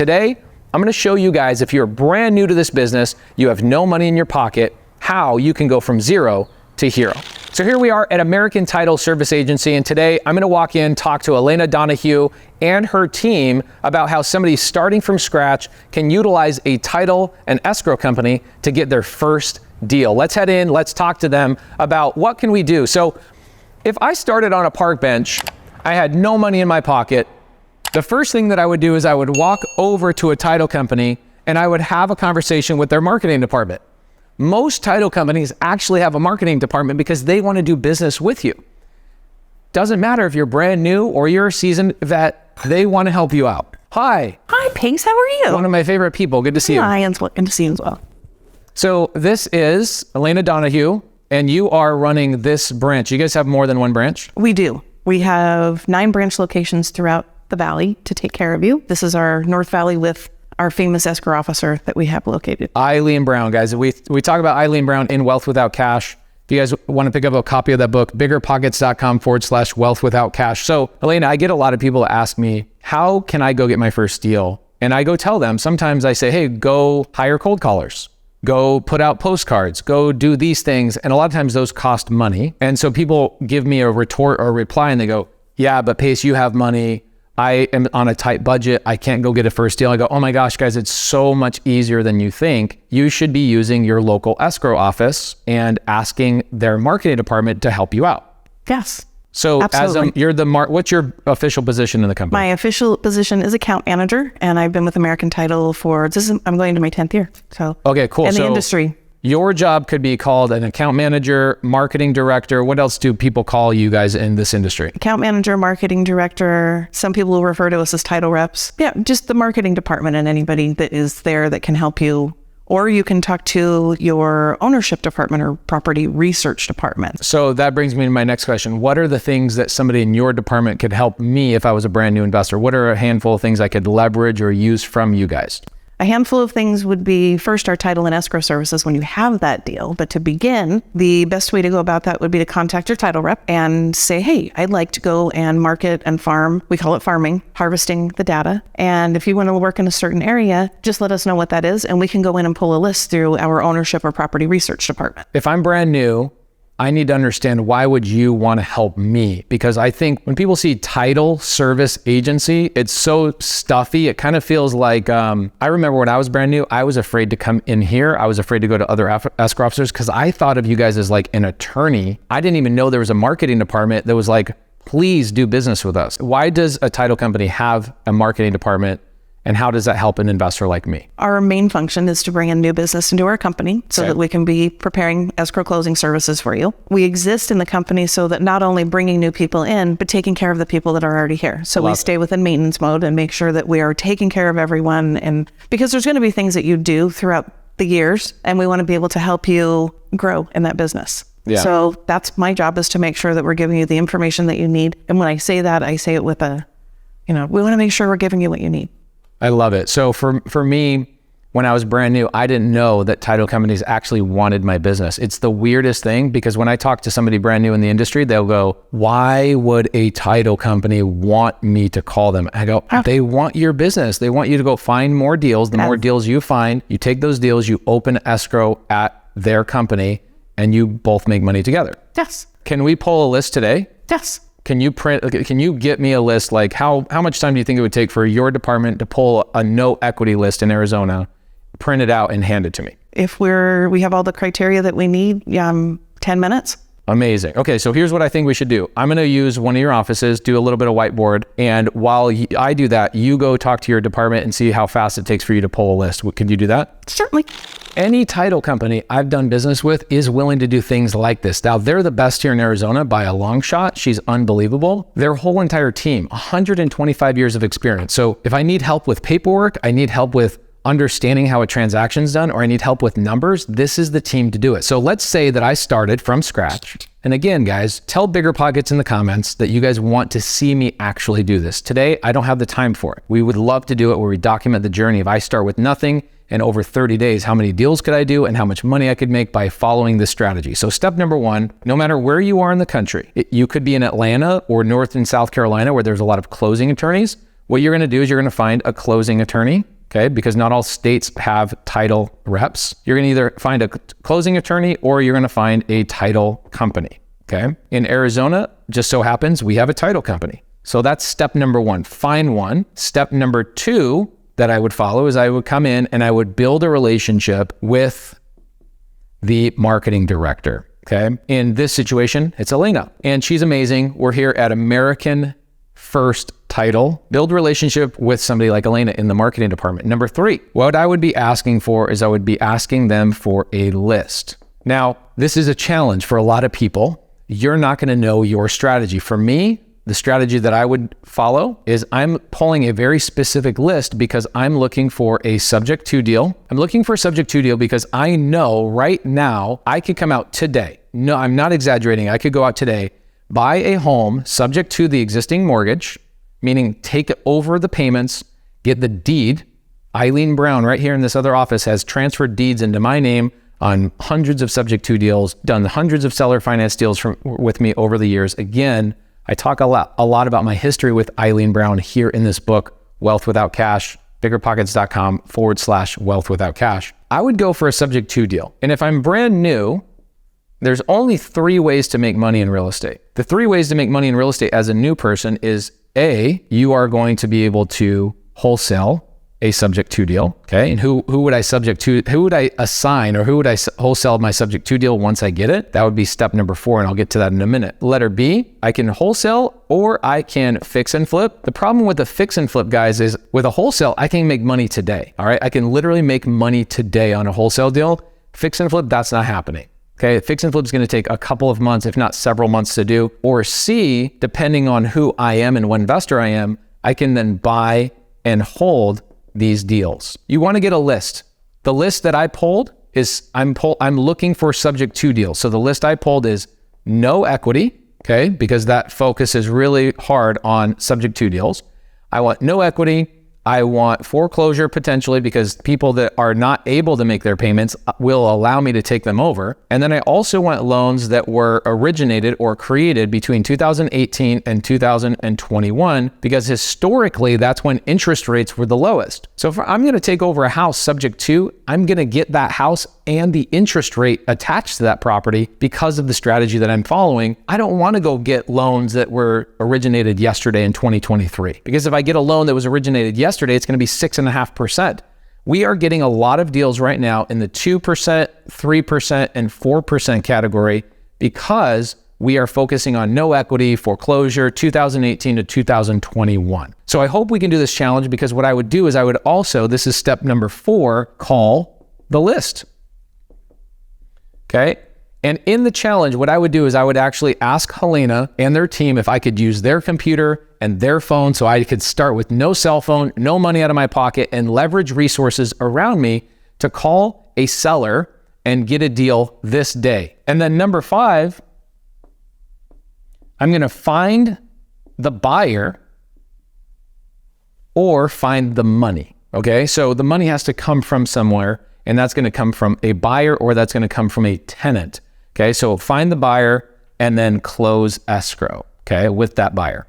today, I'm gonna show you guys, if you're brand new to this business, you have no money in your pocket, how you can go from zero to hero. So here we are at American Title Service Agency, and today I'm gonna walk in, talk to Elena Donahue and her team about how somebody starting from scratch can utilize a title and escrow company to get their first deal. Let's head in, let's talk to them about what can we do. So if I started on a park bench, I had no money in my pocket, the first thing that I would do is I would walk over to a title company and I would have a conversation with their marketing department. Most title companies actually have a marketing department because they want to do business with you. Doesn't matter if you're brand new or you're a seasoned vet, they want to help you out. Hi. Hi, Pace. How are you? One of my favorite people. Good to see you. Hi, and good to see you as well. So this is Elena Donahue, and you are running this branch. You guys have more than one branch? We do. We have 9 branch locations throughout the Valley to take care of you. This is our North Valley with our famous escrow officer that we have located. Eileen Brown, guys. We talk about Eileen Brown in Wealth Without Cash. If you guys want to pick up a copy of that book, biggerpockets.com/wealth without cash. So Elena, I get a lot of people ask me, how can I go get my first deal? And I go tell them, sometimes I say, hey, go hire cold callers. Go put out postcards, go do these things. And a lot of times those cost money. And so people give me a retort or a reply and they go, yeah, but Pace, you have money. I am on a tight budget. I can't go get a first deal. I go, oh my gosh, guys, it's so much easier than you think. You should be using your local escrow office and asking their marketing department to help you out. Yes. So absolutely. What's your official position in the company? My official position is account manager, and I've been with American Title I'm going to my 10th year. So okay, cool. In the industry. Your job could be called an account manager, marketing director. What else do people call you guys in this industry? Account manager, marketing director. Some people will refer to us as title reps. Yeah, just the marketing department and anybody that is there that can help you. Or you can talk to your ownership department or property research department. So that brings me to my next question. What are the things that somebody in your department could help me if I was a brand new investor? What are a handful of things I could leverage or use from you guys? A handful of things would be, first, our title and escrow services when you have that deal. But to begin, the best way to go about that would be to contact your title rep and say, hey, I'd like to go and market and farm. We call it farming, harvesting the data. And if you want to work in a certain area, just let us know what that is. And we can go in and pull a list through our ownership or property research department. If I'm brand new, I need to understand, why would you want to help me? Because I think when people see title service agency, it's so stuffy. It kind of feels like, I remember when I was brand new, I was afraid to come in here. I was afraid to go to other escrow officers because I thought of you guys as like an attorney. I didn't even know there was a marketing department that was like, please do business with us. Why does a title company have a marketing department? And how does that help an investor like me? Our main function is to bring in new business into our company so that we can be preparing escrow closing services for you. We exist in the company so that not only bringing new people in, but taking care of the people that are already here. So we stay within maintenance mode and make sure that we are taking care of everyone. And because there's going to be things that you do throughout the years, and we want to be able to help you grow in that business. Yeah. So that's my job, is to make sure that we're giving you the information that you need. And when I say that, I say it with we want to make sure we're giving you what you need. I love it. So for me, when I was brand new, I didn't know that title companies actually wanted my business. It's the weirdest thing, because when I talk to somebody brand new in the industry, they'll go, why would a title company want me to call them? I go, they want your business. They want you to go find more deals. The more deals you find, you take those deals, you open escrow at their company, and you both make money together. Yes. Can we pull a list today? Yes. Can you get me a list? Like how much time do you think it would take for your department to pull a no equity list in Arizona, print it out and hand it to me? If we have all the criteria that we need, 10 minutes. Amazing. Okay, so here's what I think we should do. I'm going to use one of your offices, do a little bit of whiteboard, and while I do that, you go talk to your department and see how fast it takes for you to pull a list. Can you do that? Certainly. Any title company I've done business with is willing to do things like this. Now, they're the best here in Arizona by a long shot. She's unbelievable. Their whole entire team, 125 years of experience. So if I need help with paperwork, I need help with understanding how a transaction's done, or I need help with numbers, this is the team to do it. So let's say that I started from scratch. And again, guys, tell Bigger Pockets in the comments that you guys want to see me actually do this. Today, I don't have the time for it. We would love to do it where we document the journey. If I start with nothing and over 30 days, how many deals could I do and how much money I could make by following this strategy. So step number one, no matter where you are in the country, you could be in Atlanta or North and South Carolina where there's a lot of closing attorneys. what you're going to do is you're going to find a closing attorney, okay? Because not all states have title reps. You're going to either find a closing attorney or you're going to find a title company, okay? In Arizona, just so happens we have a title company. So that's step number one, find one. Step number two that I would follow is I would come in and I would build a relationship with the marketing director, okay? In this situation, it's Elena, and she's amazing. We're here at American First Title. Build relationship with somebody like Elena in the marketing department. Number three, what I would be asking for is I would be asking them for a list. Now, this is a challenge for a lot of people. You're not going to know your strategy. For me, the strategy that I would follow is I'm pulling a very specific list because I'm looking for a subject to deal. I'm looking for a subject to deal because I know right now I could come out today. No, I'm not exaggerating. I could go out today, buy a home subject to the existing mortgage, meaning take over the payments, get the deed. Eileen Brown right here in this other office has transferred deeds into my name on hundreds of subject to deals, done hundreds of seller finance deals with me over the years. Again, I talk a lot about my history with Eileen Brown here in this book, Wealth Without Cash, biggerpockets.com/wealth without cash. I would go for a subject to deal. And if I'm brand new, there's only 3 ways to make money in real estate. The 3 ways to make money in real estate as a new person is A, you are going to be able to wholesale a subject to deal, okay? And who would I assign or who would I wholesale my subject to deal once I get it? That would be step number 4, and I'll get to that in a minute. Letter B, I can wholesale or I can fix and flip. The problem with the fix and flip, guys, is with a wholesale, I can make money today, all right? I can literally make money today on a wholesale deal. Fix and flip, that's not happening. Okay, fix and flip is going to take a couple of months, if not several months to do. Or C, depending on who I am and what investor I am, I can then buy and hold these deals. You want to get a list. The list that I pulled is I'm looking for subject to deals. So the list I pulled is no equity, okay, because that focus is really hard on subject to deals. I want no equity. I want foreclosure potentially because people that are not able to make their payments will allow me to take them over. And then I also want loans that were originated or created between 2018 and 2021 because historically that's when interest rates were the lowest. So if I'm going to take over a house subject to, I'm going to get that house and the interest rate attached to that property because of the strategy that I'm following. I don't want to go get loans that were originated yesterday in 2023 because if I get a loan that was originated yesterday, it's going to be 6.5%. We are getting a lot of deals right now in the 2%, 3%, and 4% category because we are focusing on no equity, foreclosure, 2018 to 2021. So I hope we can do this challenge because what I would do is I would also, this is step number 4, call the list. Okay. And in the challenge, what I would do is I would actually ask Helena and their team if I could use their computer and their phone so I could start with no cell phone, no money out of my pocket, and leverage resources around me to call a seller and get a deal this day. And then number 5, I'm going to find the buyer or find the money. Okay. So the money has to come from somewhere, and that's going to come from a buyer or that's going to come from a tenant. Okay, so find the buyer and then close escrow, okay, with that buyer.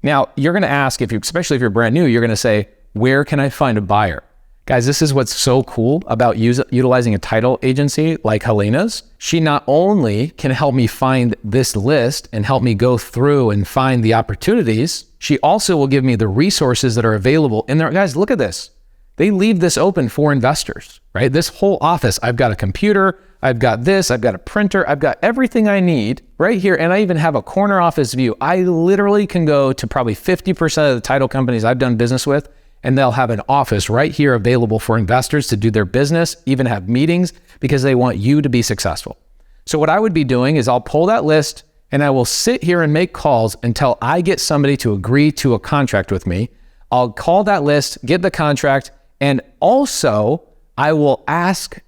Now, you're going to ask, especially if you're brand new, you're going to say, where can I find a buyer? Guys, this is what's so cool about utilizing a title agency like Helena's. She not only can help me find this list and help me go through and find the opportunities, she also will give me the resources that are available in there. Guys, look at this. They leave this open for investors, right? This whole office, I've got a computer, I've got this, I've got a printer, I've got everything I need right here. And I even have a corner office view. I literally can go to probably 50% of the title companies I've done business with, and they'll have an office right here available for investors to do their business, even have meetings because they want you to be successful. So what I would be doing is I'll pull that list and I will sit here and make calls until I get somebody to agree to a contract with me. I'll call that list, get the contract, and also I will ask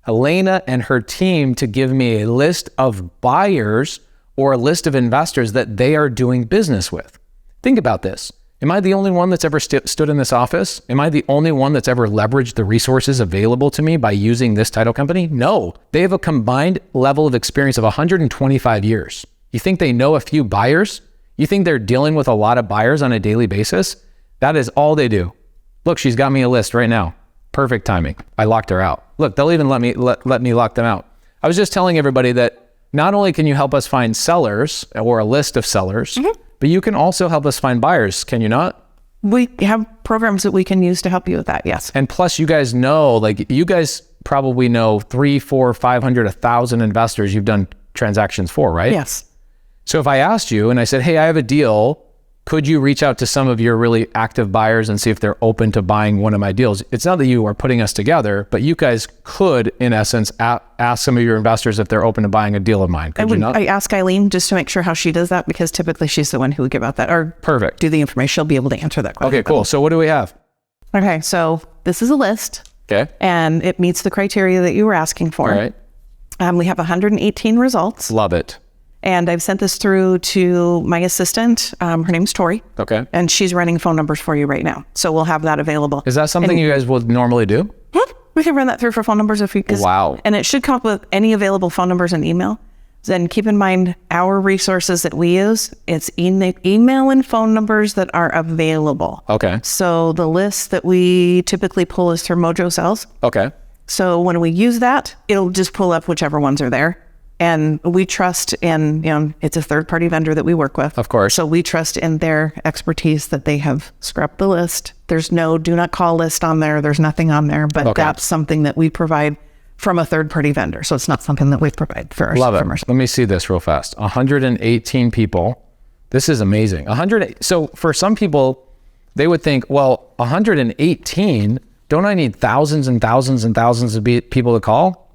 Helena and her team to give me a list of buyers or a list of investors that they are doing business with. Think about this. Am I the only one that's ever stood in this office? Am I the only one that's ever leveraged the resources available to me by using this title company? No. They have a combined level of experience of 125 years. You think they know a few buyers? You think they're dealing with a lot of buyers on a daily basis? That is all they do. Look, she's got me a list right now. Perfect timing. I locked her out. Look, they'll even let me lock them out. I was just telling everybody that not only can you help us find sellers or a list of sellers, but you can also help us find buyers, can you not? We have programs that we can use to help you with that, yes. And plus you guys know, like you guys probably know 300, 400, 500, 1,000 investors you've done transactions for, right? Yes. So if I asked you and I said, hey, I have a deal, could you reach out to some of your really active buyers and see if they're open to buying one of my deals? It's not that you are putting us together, but you guys could, in essence, ask some of your investors if they're open to buying a deal of mine. Could you not? I ask Eileen just to make sure how she does that, because typically she's the one who would give out that or perfect. Do the information. She'll be able to answer that question. Okay, cool. So what do we have? Okay, so this is a list. Okay. And it meets the criteria that you were asking for. All right. We have 118 results. Love it. And I've sent this through to my assistant. Her name's Tori. Okay. And she's running phone numbers for you right now. So we'll have that available. Is that something you guys would normally do? We can run that through for phone numbers if we could. Wow. And it should come up with any available phone numbers and email. Then keep in mind our resources that we use. It's email and phone numbers that are available. Okay. So the list that we typically pull is through Mojo Cells. Okay. So when we use that, it'll just pull up whichever ones are there. And we trust in, it's a third-party vendor that we work with. Of course. So we trust in their expertise that they have scrubbed the list. There's no do not call list on there. There's nothing on there, but that's something that we provide from a third-party vendor. So it's not something that we provide for Love it. ourselves. Let me see this real fast. 118 people. This is amazing. 100. So for some people, they would think, well, 118, don't I need thousands and thousands and thousands of people to call?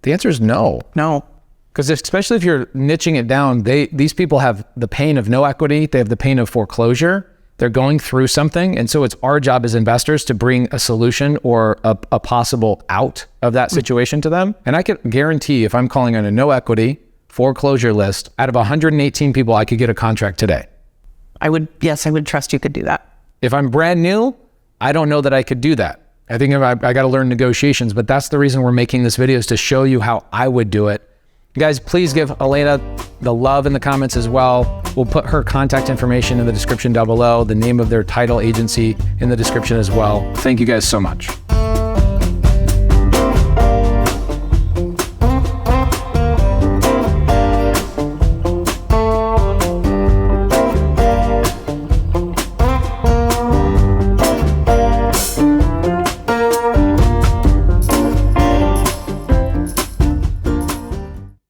The answer is no. No. Because especially if you're niching it down, these people have the pain of no equity. They have the pain of foreclosure. They're going through something. And so it's our job as investors to bring a solution or a possible out of that situation to them. And I can guarantee if I'm calling on a no equity foreclosure list, out of 118 people, I could get a contract today. I would trust you could do that. If I'm brand new, I don't know that I could do that. I think I got to learn negotiations, but that's the reason we're making this video, is to show you how I would do it. Guys, please give Elena the love in the comments as well. We'll put her contact information in the description down below, the name of their title agency in the description as well. Thank you guys so much.